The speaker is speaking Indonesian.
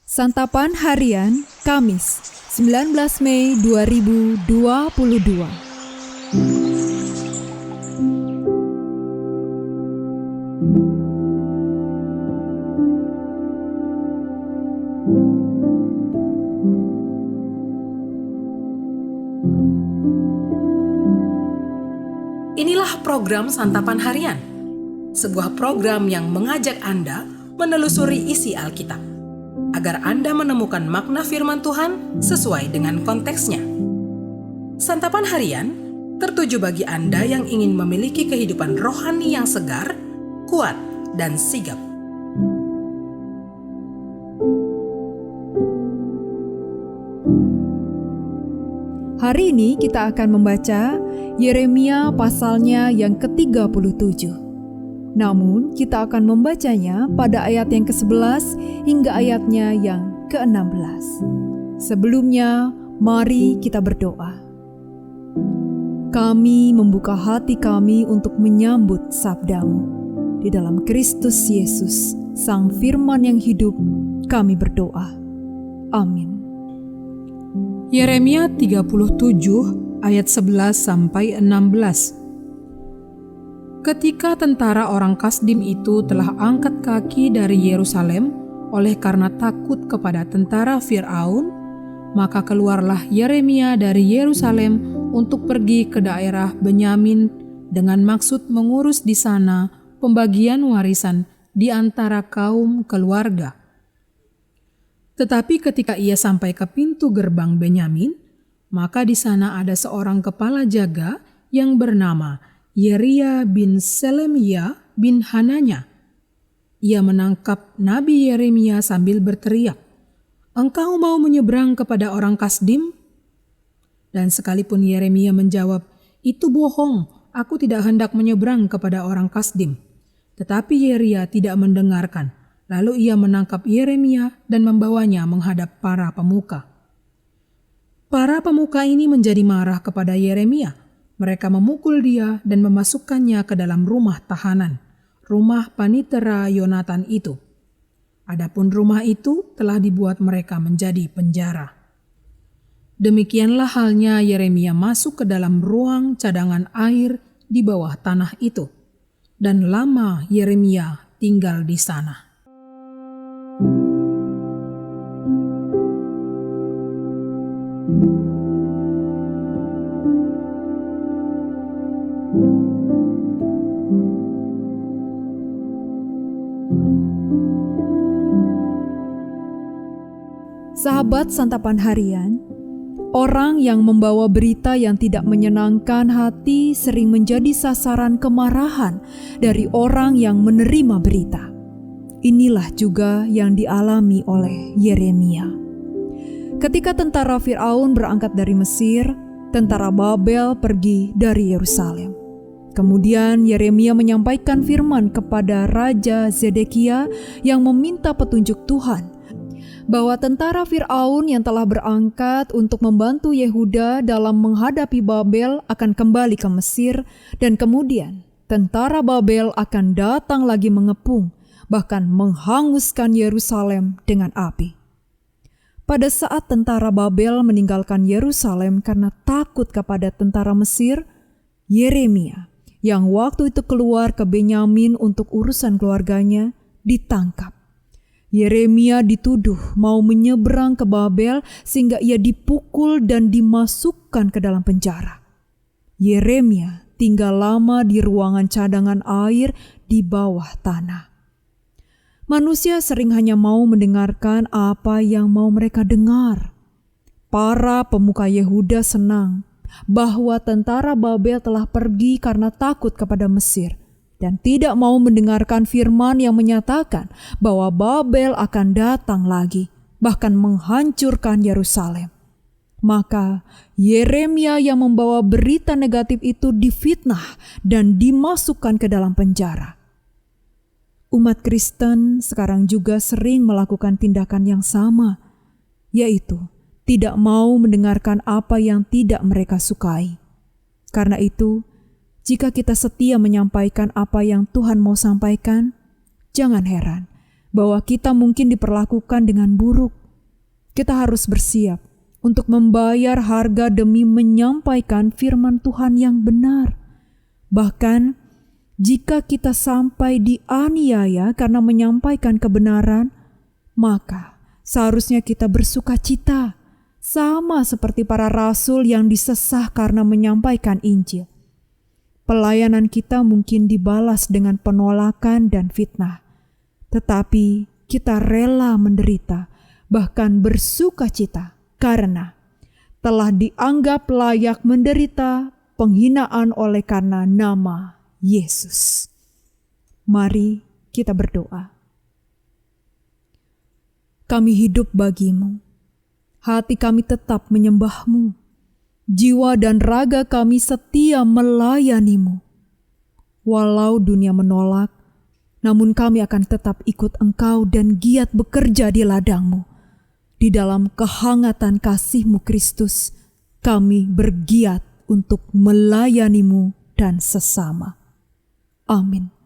Santapan Harian Kamis 19 Mei 2022. Inilah program Santapan Harian, sebuah program yang mengajak Anda menelusuri isi Alkitab, agar Anda menemukan makna firman Tuhan sesuai dengan konteksnya. Santapan Harian tertuju bagi Anda yang ingin memiliki kehidupan rohani yang segar, kuat, dan sigap. Hari ini kita akan membaca Yeremia pasalnya yang ke-37. Namun kita akan membacanya pada ayat yang ke-11 hingga ayatnya yang ke-16. Sebelumnya, mari kita berdoa. Kami membuka hati kami untuk menyambut sabda-Mu. Di dalam Kristus Yesus, Sang Firman yang hidup, kami berdoa. Amin. Yeremia 37 ayat 11 sampai 16. Ketika tentara orang Kasdim itu telah angkat kaki dari Yerusalem oleh karena takut kepada tentara Fir'aun, maka keluarlah Yeremia dari Yerusalem untuk pergi ke daerah Benyamin dengan maksud mengurus di sana pembagian warisan di antara kaum keluarga. Tetapi ketika ia sampai ke pintu gerbang Benyamin, maka di sana ada seorang kepala jaga yang bernama Yeria bin Selemia bin Hananya. Ia menangkap Nabi Yeremia sambil berteriak, "Engkau mau menyeberang kepada orang Kasdim?" Dan sekalipun Yeremia menjawab, "Itu bohong, aku tidak hendak menyeberang kepada orang Kasdim." Tetapi Yeria tidak mendengarkan. Lalu ia menangkap Yeremia dan membawanya menghadap para pemuka. Para pemuka ini menjadi marah kepada Yeremia. Mereka memukul dia dan memasukkannya ke dalam rumah tahanan, rumah panitera Yonatan itu. Adapun rumah itu telah dibuat mereka menjadi penjara. Demikianlah halnya Yeremia masuk ke dalam ruang cadangan air di bawah tanah itu. Dan lama Yeremia tinggal di sana. Sahabat Santapan Harian, orang yang membawa berita yang tidak menyenangkan hati sering menjadi sasaran kemarahan dari orang yang menerima berita. Inilah juga yang dialami oleh Yeremia. Ketika tentara Fir'aun berangkat dari Mesir, tentara Babel pergi dari Yerusalem. Kemudian Yeremia menyampaikan firman kepada Raja Zedekia yang meminta petunjuk Tuhan bahwa tentara Fir'aun yang telah berangkat untuk membantu Yehuda dalam menghadapi Babel akan kembali ke Mesir, dan kemudian tentara Babel akan datang lagi mengepung, bahkan menghanguskan Yerusalem dengan api. Pada saat tentara Babel meninggalkan Yerusalem karena takut kepada tentara Mesir, Yeremia yang waktu itu keluar ke Benyamin untuk urusan keluarganya ditangkap. Yeremia dituduh mau menyeberang ke Babel sehingga ia dipukul dan dimasukkan ke dalam penjara. Yeremia tinggal lama di ruangan cadangan air di bawah tanah. Manusia sering hanya mau mendengarkan apa yang mau mereka dengar. Para pemuka Yehuda senang bahwa tentara Babel telah pergi karena takut kepada Mesir dan tidak mau mendengarkan firman yang menyatakan bahwa Babel akan datang lagi, bahkan menghancurkan Yerusalem. Maka Yeremia yang membawa berita negatif itu difitnah dan dimasukkan ke dalam penjara. Umat Kristen sekarang juga sering melakukan tindakan yang sama, yaitu tidak mau mendengarkan apa yang tidak mereka sukai. Karena itu, jika kita setia menyampaikan apa yang Tuhan mau sampaikan, jangan heran bahwa kita mungkin diperlakukan dengan buruk kita harus bersiap untuk membayar harga demi menyampaikan firman Tuhan yang benar. Bahkan jika kita sampai dianiaya karena menyampaikan kebenaran, maka seharusnya kita bersuka cita, sama seperti para rasul yang disesah karena menyampaikan Injil. Pelayanan kita mungkin dibalas dengan penolakan dan fitnah, tetapi kita rela menderita, bahkan bersuka cita, karena telah dianggap layak menderita penghinaan oleh karena nama Yesus. Mari kita berdoa. Kami hidup bagimu, hati kami tetap menyembah-Mu, jiwa dan raga kami setia melayani-Mu. Walau dunia menolak, namun kami akan tetap ikut Engkau dan giat bekerja di ladang-Mu. Di dalam kehangatan kasih-Mu Kristus, kami bergiat untuk melayani-Mu dan sesama. Amin.